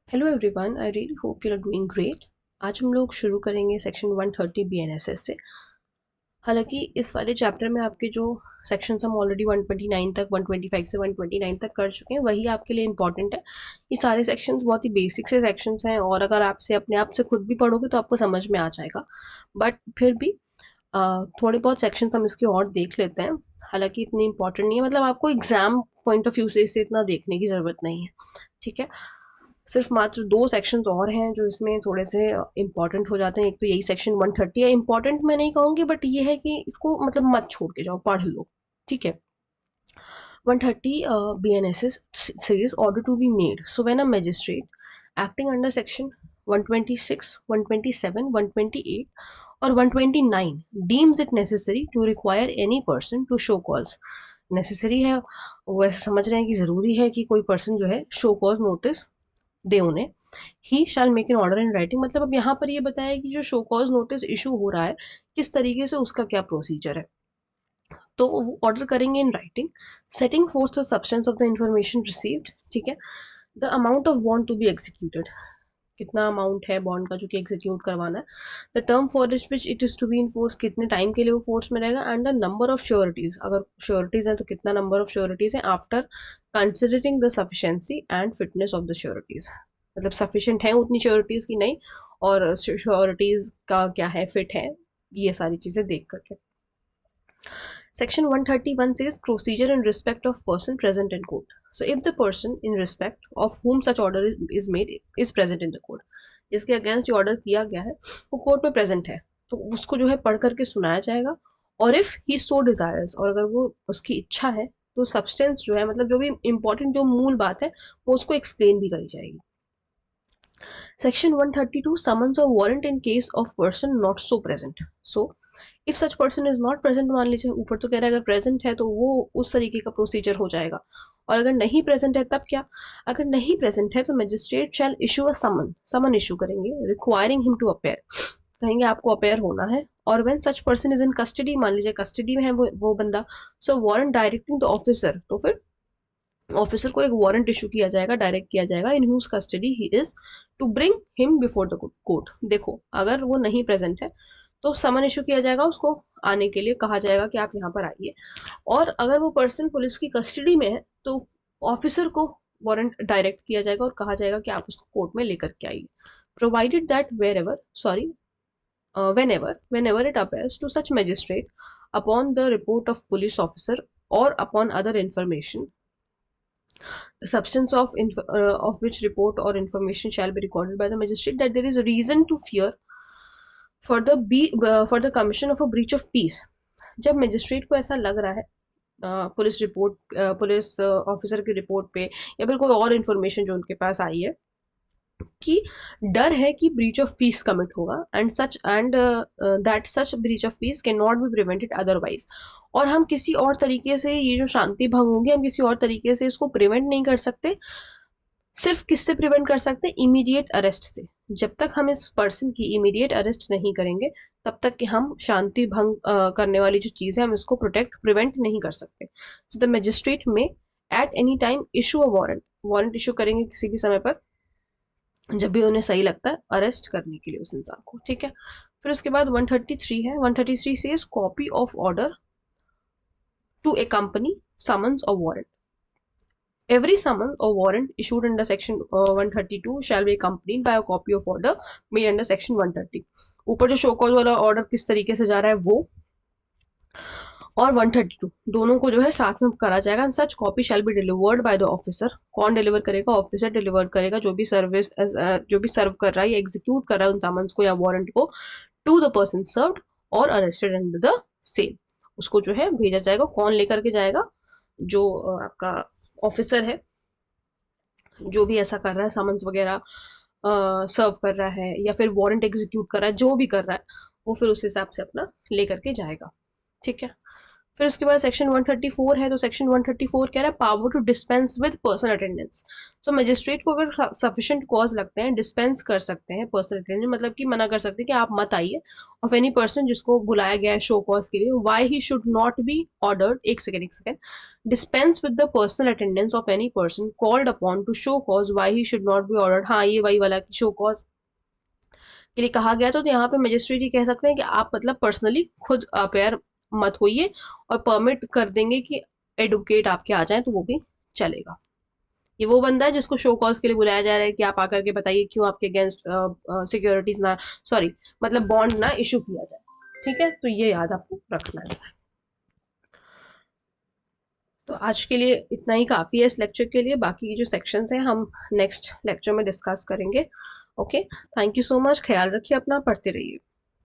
Hello everyone, I really hope you are doing great. आज हम लोग शुरू करेंगे सेक्शन 130 बीएनएसएस से। हालांकि इस वाले चैप्टर में आपके जो सेक्शंस हम ऑलरेडी 129 तक 125 से 129 तक कर चुके हैं वही आपके लिए इंपॉर्टेंट है। ये सारे सेक्शंस बहुत ही बेसिक से सेक्शंस हैं और अगर आपसे अपने आप से खुद भी पढ़ोगे तो आपको समझ में आ जाएगा। बट फिर भी थोड़े बहुत सेक्शंस हम इसके और देख लेते हैं। हालांकि इतनी इंपॉर्टेंट नहीं है, मतलब आपको एग्जाम पॉइंट ऑफ व्यू से इसे इतना देखने की ज़रूरत नहीं है। ठीक है, सिर्फ मात्र दो सेक्शंस और हैं जो इसमें थोड़े से इंपॉर्टेंट हो जाते हैं। एक तो यही सेक्शन 130 है, इंपॉर्टेंट मैं नहीं कहूँगी बट ये है कि इसको मतलब मत छोड़ के जाओ, पढ़ लो। ठीक है, 130 BNSS says order to be made. So when a magistrate acting under section 126, 127, 128 or 129 deems it necessary to require any person to show cause, necessary है वो ऐसे समझ रहे हैं कि ज़रूरी है कि कोई पर्सन जो है शो कॉज नोटिस दे उन्हें। He shall make an order in writing, मतलब अब यहाँ पर ये बताया कि जो शो कॉज नोटिस इशू हो रहा है किस तरीके से, उसका क्या प्रोसीजर है। तो वो ऑर्डर करेंगे in writing, setting forth the substance of the information received. ठीक है, the amount of bond to be executed, कितना अमाउंट है बॉन्ड का जो कि एग्जीक्यूट करवाना है, the term for which it is to be in force, कितने टाइम के लिए वो फोर्स में रहेगा, and the number of sureties, अगर श्योरिटीज हैं तो कितना नंबर ऑफ श्योरिटीज हैं, after considering the sufficiency and fitness of the sureties, मतलब सफिशिएंट है उतनी श्योरिटीज की नहीं, और श्योरिटीज का क्या है, फिट है, ये सारी चीजें देख करके। Section 131 says procedure in respect of person present in court. So if the person in respect of whom such order is made is present in the court, जिसके अगेंस्ट ऑर्डर किया गया है वो कोर्ट में प्रेजेंट है तो उसको जो है पढ़ करके सुनाया जाएगा। और इफ ही सो डिजायर्स, और अगर वो उसकी इच्छा है तो सब्सटेंस जो है, मतलब जो भी इंपॉर्टेंट जो मूल बात है वो उसको एक्सप्लेन भी करी जाएगी। Section 132 summons a warrant in case of person not so present. So if such person is not present, मान लीजिए ऊपर तो कह रहा है अगर प्रेजेंट है तो वो उस तरीके का प्रोसीजर हो जाएगा, और अगर नहीं प्रेजेंट है तब क्या, अगर नहीं प्रेजेंट है तो magistrate shall issue a summon, summon issue करेंगे, रिक्वायरिंग हिम टू अपेयर, कहेंगे आपको अपेयर होना है। और when such person is in custody, मान लीजिए कस्टडी में है वो बंदा, so warrant directing the officer, तो फिर ऑफिसर को एक वारंट इशू किया जाएगा, डायरेक्ट किया जाएगा, in whose custody he is, to bring him before the court. देखो अगर वो नहीं प्रेजेंट है तो समन इशू किया जाएगा, उसको आने के लिए कहा जाएगा कि आप यहाँ पर आइए। और अगर वो पर्सन पुलिस की कस्टडी में है तो ऑफिसर को वारंट डायरेक्ट किया जाएगा और कहा जाएगा कि आप उसको कोर्ट में लेकर के आइए, provided that wherever sorry whenever it appears to such magistrate upon the report of police officer or upon other information, the substance of which report or information shall be recorded by the magistrate, that there is a reason to fear for the commission of a breach of peace। जब magistrate को ऐसा लग रहा है police report, police officer की report पे या फिर कोई और इन्फॉर्मेशन जो उनके पास आई है कि डर है कि ब्रीच ऑफ पीस कमिट होगा, and that such breach of peace can not be prevented otherwise, और हम किसी और तरीके से ये जो शांति भंग होगी हम किसी और तरीके से इसको प्रिवेंट नहीं कर सकते। सिर्फ किससे प्रिवेंट कर सकते हैं, इमीडिएट अरेस्ट से। जब तक हम इस पर्सन की इमीडिएट अरेस्ट नहीं करेंगे तब तक कि हम शांति भंग करने वाली जो चीज़ है हम इसको प्रिवेंट नहीं कर सकते। सो द मजिस्ट्रेट में at any time issue a warrant, warrant issue करेंगे किसी भी समय पर जब भी उन्हें सही लगता है अरेस्ट करने के लिए उस इंसान को। ठीक है, फिर उसके बाद 133 है, 133 says copy of order to a company summons और warrant. Every summons or warrant issued under section 132 shall be accompanied by a copy of order made under section 130। ऊपर जो शो कॉज वाला ऑर्डर किस तरीके से जा रहा है वो और 132 दोनों को जो है साथ में करा जाएगा। Such copy shall be delivered by the officer, कौन डिलीवर करेगा, ऑफिसर डिलीवर करेगा जो भी सर्व कर रहा है या एग्जीक्यूट कर रहा है उन सामन्स को या वारंट को, टू द पर्सन सर्व्ड और अरेस्टेड अंडर द सेम, उसको जो है भेजा जाएगा। कौन लेकर के जाएगा, जो आपका ऑफिसर है जो भी ऐसा कर रहा है, समन्स वगैरह सर्व कर रहा है या फिर वारंट एग्जीक्यूट कर रहा है, जो भी कर रहा है वो फिर उस हिसाब से अपना लेकर के जाएगा। ठीक है, फिर उसके बाद सेक्शन 134 है, तो सेक्शन 134 कह रहा है power to dispense with personal attendance. So magistrate को अगर सफिशिएंट कॉज लगते हैं डिस्पेंस कर सकते हैं पर्सनल अटेंडेंस, मतलब कि मना कर सकते हैं कि आप मत आइए, ऑफ एनी पर्सन जिसको बुलाया गया है शो कॉज के लिए, why he should not be ordered, एक second, dispense with the personal attendance of any person called upon to show cause, why he should not be ordered. हाँ, ये वही वाला शो कॉज के लिए कहा गया, तो यहाँ पे मजिस्ट्रेट ही कह सकते हैं कि आप मतलब पर्सनली खुद अपेयर मत होइए, और परमिट कर देंगे कि एडवोकेट आपके आ जाए, तो वो भी चलेगा। ये वो बंदा है जिसको शो कॉज के लिए बुलाया जा रहा है कि आप आकर के बताइए क्यों आपके अगेंस्ट सिक्योरिटीज ना, सॉरी मतलब बॉन्ड ना इशू किया जाए। ठीक है, तो ये याद आपको रखना है। तो आज के लिए इतना ही काफ़ी है इस लेक्चर के लिए, बाकी जो सेक्शंस हैं हम नेक्स्ट लेक्चर में डिस्कस करेंगे। Okay, thank you so much, ख्याल रखिए अपना, पढ़ते रहिए।